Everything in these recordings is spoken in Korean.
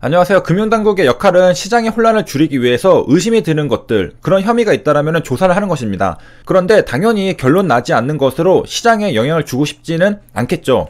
안녕하세요. 금융당국의 역할은 시장의 혼란을 줄이기 위해서 의심이 드는 것들, 그런 혐의가 있다면 조사를 하는 것입니다. 그런데 당연히 결론 나지 않는 것으로 시장에 영향을 주고 싶지는 않겠죠.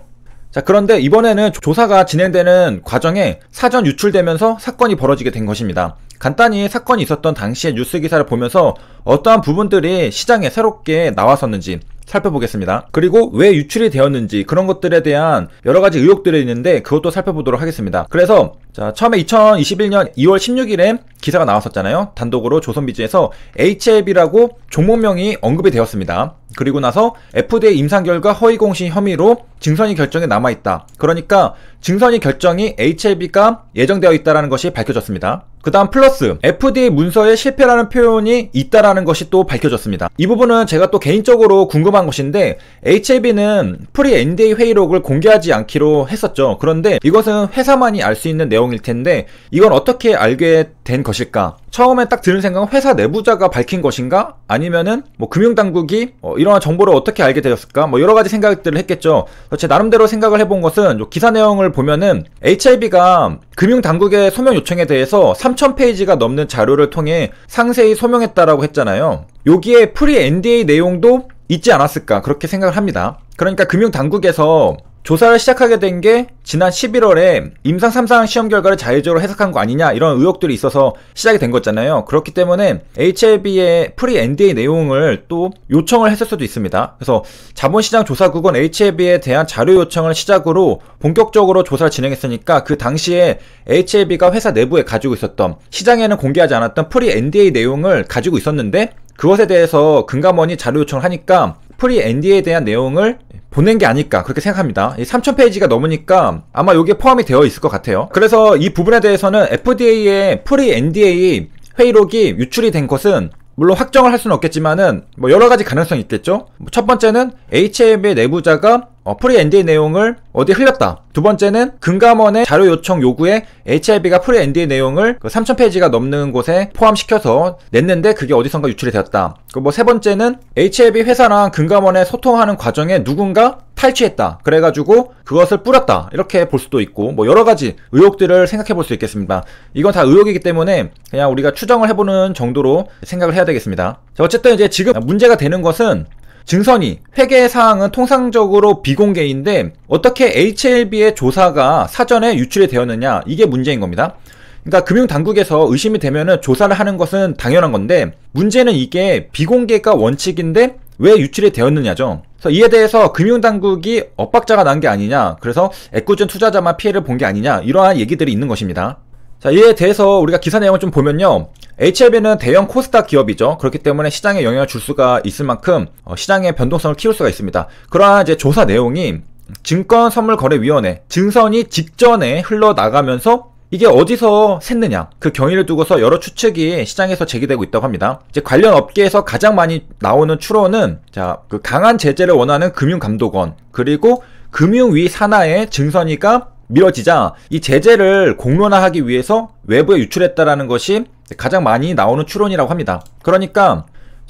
자, 그런데 이번에는 조사가 진행되는 과정에 사전 유출되면서 사건이 벌어지게 된 것입니다. 간단히 사건이 있었던 당시의 뉴스 기사를 보면서 어떠한 부분들이 시장에 새롭게 나왔었는지 살펴보겠습니다. 그리고 왜 유출이 되었는지 그런 것들에 대한 여러가지 의혹들이 있는데 그것도 살펴보도록 하겠습니다. 그래서 자, 처음에 2021년 2월 16일에 기사가 나왔었잖아요. 단독으로 조선비즈에서 HLB라고 종목명이 언급이 되었습니다. 그리고 나서 FDA 임상 결과 허위 공시 혐의로 증선이 결정에 남아있다. 그러니까 증선이 결정이 HLB가 예정되어 있다는 것이 밝혀졌습니다. 그 다음 플러스 FDA 문서에 실패라는 표현이 있다라는 것이 또 밝혀졌습니다. 이 부분은 제가 또 개인적으로 궁금한 것인데 HLB는 프리 NDA 회의록을 공개하지 않기로 했었죠. 그런데 이것은 회사만이 알 수 있는 내용일 텐데 이건 어떻게 알게 된 것일까? 처음에 딱 드는 생각은 회사 내부자가 밝힌 것인가? 아니면은 뭐 금융당국이 이러한 정보를 어떻게 알게 되었을까? 뭐 여러가지 생각들을 했겠죠. 제 나름대로 생각을 해본 것은 기사 내용을 보면은 HLB가 금융당국의 소명 요청에 대해서 3000페이지가 넘는 자료를 통해 상세히 소명했다라고 했잖아요. 여기에 프리 NDA 내용도 있지 않았을까? 그렇게 생각을 합니다. 그러니까 금융당국에서 조사를 시작하게 된 게 지난 11월에 임상 3상 시험 결과를 자의적으로 해석한 거 아니냐 이런 의혹들이 있어서 시작이 된 거잖아요. 그렇기 때문에 HLB의 프리 NDA 내용을 또 요청을 했을 수도 있습니다. 그래서 자본시장 조사국은 HLB에 대한 자료 요청을 시작으로 본격적으로 조사를 진행했으니까 그 당시에 HLB가 회사 내부에 가지고 있었던 시장에는 공개하지 않았던 프리 NDA 내용을 가지고 있었는데 그것에 대해서 금감원이 자료 요청을 하니까 프리 NDA에 대한 내용을 보낸 게 아닐까 그렇게 생각합니다. 이 3000페이지가 넘으니까 아마 여기에 포함이 되어 있을 것 같아요. 그래서 이 부분에 대해서는 FDA의 프리 NDA 회의록이 유출이 된 것은 물론 확정을 할 수는 없겠지만은 뭐 여러가지 가능성이 있겠죠. 첫 번째는 HLB 내부자가 프리 NDA 내용을 어디 흘렸다. 두 번째는 금감원의 자료 요청 요구에 HLB가 프리 NDA 내용을 3000페이지가 넘는 곳에 포함시켜서 냈는데 그게 어디선가 유출이 되었다. 뭐 세 번째는 HLB 회사랑 금감원에 소통하는 과정에 누군가 탈취했다. 그래가지고 그것을 뿌렸다. 이렇게 볼 수도 있고 뭐 여러가지 의혹들을 생각해 볼 수 있겠습니다. 이건 다 의혹이기 때문에 그냥 우리가 추정을 해보는 정도로 생각을 해야 되겠습니다. 자, 어쨌든 이제 지금 문제가 되는 것은 증선이 회계 사항은 통상적으로 비공개인데 어떻게 HLB의 조사가 사전에 유출이 되었느냐 이게 문제인 겁니다. 그러니까 금융당국에서 의심이 되면은 조사를 하는 것은 당연한 건데 문제는 이게 비공개가 원칙인데 왜 유출이 되었느냐죠. 그래서 이에 대해서 금융당국이 엇박자가 난 게 아니냐, 그래서 애꿎은 투자자만 피해를 본 게 아니냐 이러한 얘기들이 있는 것입니다. 자, 이에 대해서 우리가 기사 내용을 좀 보면요. HLB는 대형 코스닥 기업이죠. 그렇기 때문에 시장에 영향을 줄 수가 있을 만큼 시장의 변동성을 키울 수가 있습니다. 그러한 이제 조사 내용이 증권선물거래위원회 증선이 직전에 흘러나가면서 이게 어디서 샜느냐 그 경위를 두고서 여러 추측이 시장에서 제기되고 있다고 합니다. 이제 관련 업계에서 가장 많이 나오는 추론은 그 강한 제재를 원하는 금융감독원 그리고 금융위 산하의 증선이가 미뤄지자 이 제재를 공론화하기 위해서 외부에 유출했다라는 것이 가장 많이 나오는 추론이라고 합니다. 그러니까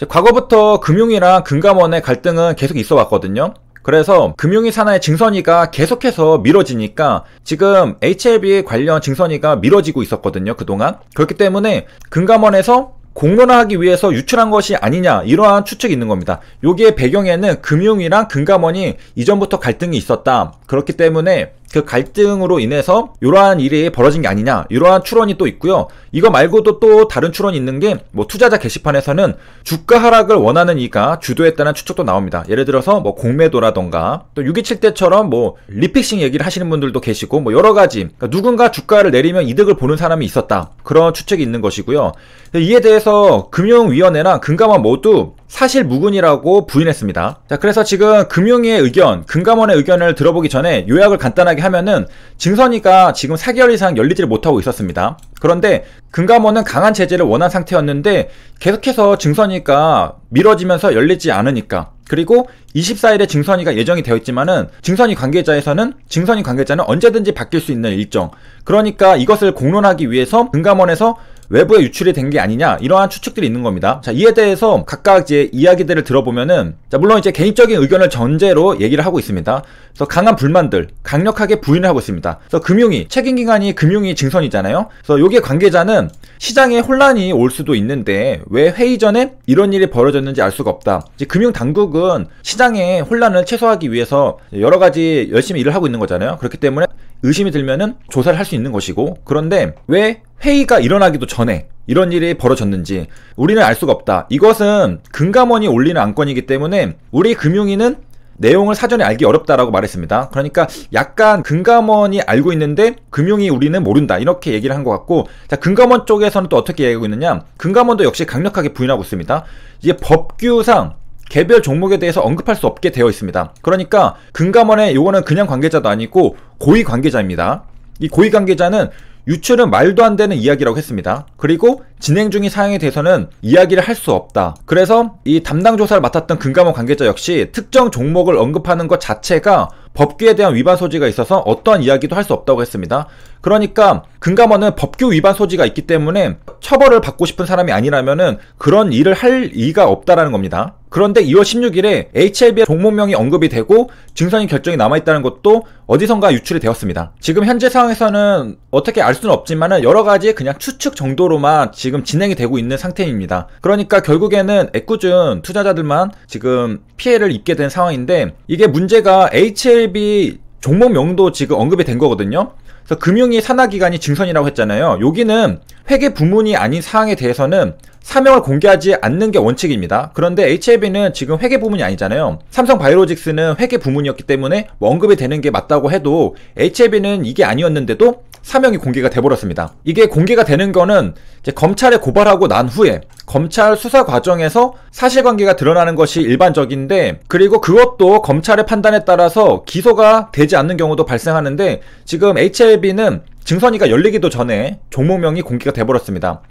과거부터 금융위랑 금감원의 갈등은 계속 있어 왔거든요. 그래서 금융위 산하의 증선이가 계속해서 미뤄지니까 지금 HLB 관련 증선이가 미뤄지고 있었거든요, 그동안. 그렇기 때문에 금감원에서 공론화하기 위해서 유출한 것이 아니냐 이러한 추측이 있는 겁니다. 여기에 배경에는 금융위랑 금감원이 이전부터 갈등이 있었다. 그렇기 때문에 그 갈등으로 인해서 이러한 일이 벌어진 게 아니냐 이러한 추론이 또 있고요. 이거 말고도 또 다른 추론이 있는 게 뭐 투자자 게시판에서는 주가 하락을 원하는 이가 주도했다는 추측도 나옵니다. 예를 들어서 뭐 공매도라던가 또 6.27 때처럼 뭐 리픽싱 얘기를 하시는 분들도 계시고 뭐 여러가지 그러니까 누군가 주가를 내리면 이득을 보는 사람이 있었다. 그런 추측이 있는 것이고요. 이에 대해서 금융위원회랑 금감원 모두 사실 무근이라고 부인했습니다. 자, 그래서 지금 금융위의 의견, 금감원의 의견을 들어보기 전에 요약을 간단하게 하면은 증선이가 지금 4개월 이상 열리지를 못하고 있었습니다. 그런데 금감원은 강한 제재를 원한 상태였는데 계속해서 증선이가 미뤄지면서 열리지 않으니까 그리고 24일에 증선이가 예정이 되어 있지만은 증선이 관계자는 언제든지 바뀔 수 있는 일정 그러니까 이것을 공론하기 위해서 금감원에서 외부에 유출이 된 게 아니냐, 이러한 추측들이 있는 겁니다. 자, 이에 대해서 각각 이제 이야기들을 들어보면은, 자, 물론 이제 개인적인 의견을 전제로 얘기를 하고 있습니다. 그래서 강한 불만들 강력하게 부인을 하고 있습니다. 그래서 금융위, 책임기관이 금융위 증선이잖아요. 그래서 여기에 관계자는 시장에 혼란이 올 수도 있는데 왜 회의 전에 이런 일이 벌어졌는지 알 수가 없다. 이제 금융당국은 시장의 혼란을 최소화하기 위해서 여러 가지 열심히 일을 하고 있는 거잖아요. 그렇기 때문에 의심이 들면은 조사를 할 수 있는 것이고, 그런데 왜 회의가 일어나기도 전에 이런 일이 벌어졌는지 우리는 알 수가 없다. 이것은 금감원이 올리는 안건이기 때문에 우리 금융위는 내용을 사전에 알기 어렵다라고 말했습니다. 그러니까 약간 금감원이 알고 있는데 금융위 우리는 모른다, 이렇게 얘기를 한 것 같고, 자, 금감원 쪽에서는 또 어떻게 얘기하고 있느냐, 금감원도 역시 강력하게 부인하고 있습니다. 이제 법규상 개별 종목에 대해서 언급할 수 없게 되어 있습니다. 그러니까 금감원의 요거는 그냥 관계자도 아니고 고위 관계자입니다. 이 고위 관계자는 유출은 말도 안 되는 이야기라고 했습니다. 그리고 진행 중인 사항에 대해서는 이야기를 할 수 없다. 그래서 이 담당 조사를 맡았던 금감원 관계자 역시 특정 종목을 언급하는 것 자체가 법규에 대한 위반 소지가 있어서 어떠한 이야기도 할 수 없다고 했습니다. 그러니까 금감원은 법규 위반 소지가 있기 때문에 처벌을 받고 싶은 사람이 아니라면은 그런 일을 할 이유가 없다라는 겁니다. 그런데 2월 16일에 HLB의 종목명이 언급이 되고 증선인 결정이 남아있다는 것도 어디선가 유출이 되었습니다. 지금 현재 상황에서는 어떻게 알 수는 없지만은 여러 가지 그냥 추측 정도로만 지금 진행이 되고 있는 상태입니다. 그러니까 결국에는 애꿎은 투자자들만 지금 피해를 입게 된 상황인데, 이게 문제가 HLB 종목명도 지금 언급이 된 거거든요. 그래서 금융위 산하기관이 증선이라고 했잖아요. 여기는 회계 부문이 아닌 사항에 대해서는 사명을 공개하지 않는 게 원칙입니다. 그런데 HLB는 지금 회계 부문이 아니잖아요. 삼성바이오로직스는 회계 부문이었기 때문에 뭐 언급이 되는 게 맞다고 해도 HLB는 이게 아니었는데도 사명이 공개가 돼버렸습니다. 이게 공개가 되는 거는 이제 검찰에 고발하고 난 후에 검찰 수사 과정에서 사실관계가 드러나는 것이 일반적인데, 그리고 그것도 검찰의 판단에 따라서 기소가 되지 않는 경우도 발생하는데, 지금 HLB는 증선위가 열리기도 전에 종목명이 공개가 돼버렸습니다.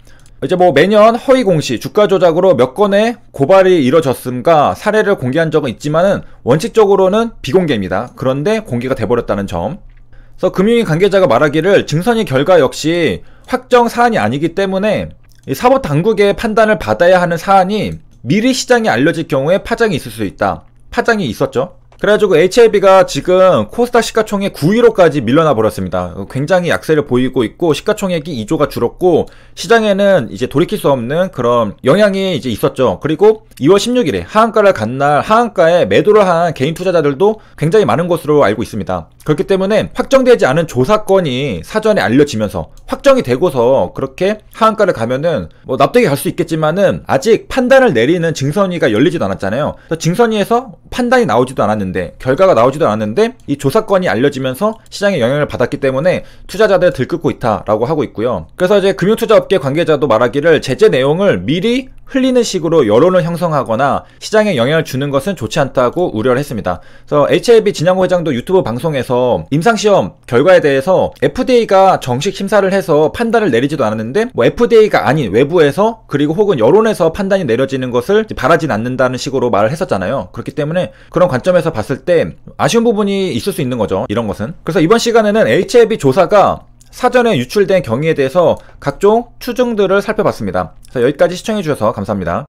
이제 뭐 매년 허위 공시, 주가 조작으로 몇 건의 고발이 이뤄졌음과 사례를 공개한 적은 있지만은 원칙적으로는 비공개입니다. 그런데 공개가 돼버렸다는 점. 그래서 금융위 관계자가 말하기를 증선위 결과 역시 확정 사안이 아니기 때문에 이 사법당국의 판단을 받아야 하는 사안이 미리 시장에 알려질 경우에 파장이 있을 수 있다. 파장이 있었죠. 그래가지고 HLB가 지금 코스닥 시가총액 9위로까지 밀려나 버렸습니다. 굉장히 약세를 보이고 있고 시가총액이 2조가 줄었고 시장에는 이제 돌이킬 수 없는 그런 영향이 이제 있었죠. 그리고 2월 16일에 하한가를 간 날 하한가에 매도를 한 개인 투자자들도 굉장히 많은 것으로 알고 있습니다. 그렇기 때문에 확정되지 않은 조사건이 사전에 알려지면서 확정이 되고서 그렇게 하한가를 가면은 뭐 납득이 갈 수 있겠지만은 아직 판단을 내리는 증선위가 열리지도 않았잖아요. 그래서 증선위에서 판단이 나오지도 않았는데, 결과가 나오지도 않았는데 이 조사건이 알려지면서 시장에 영향을 받았기 때문에 투자자들 들끓고 있다라고 하고 있고요. 그래서 이제 금융투자업계 관계자도 말하기를 제재 내용을 미리 흘리는 식으로 여론을 형성하거나 시장에 영향을 주는 것은 좋지 않다고 우려를 했습니다. 그래서 HLB 진양호 회장도 유튜브 방송에서 임상시험 결과에 대해서 FDA가 정식 심사를 해서 판단을 내리지도 않았는데 뭐 FDA가 아닌 외부에서 그리고 혹은 여론에서 판단이 내려지는 것을 바라진 않는다는 식으로 말을 했었잖아요. 그렇기 때문에 그런 관점에서 봤을 때 아쉬운 부분이 있을 수 있는 거죠, 이런 것은. 그래서 이번 시간에는 HLB 조사가 사전에 유출된 경위에 대해서 각종 추정들을 살펴봤습니다. 그래서 여기까지 시청해주셔서 감사합니다.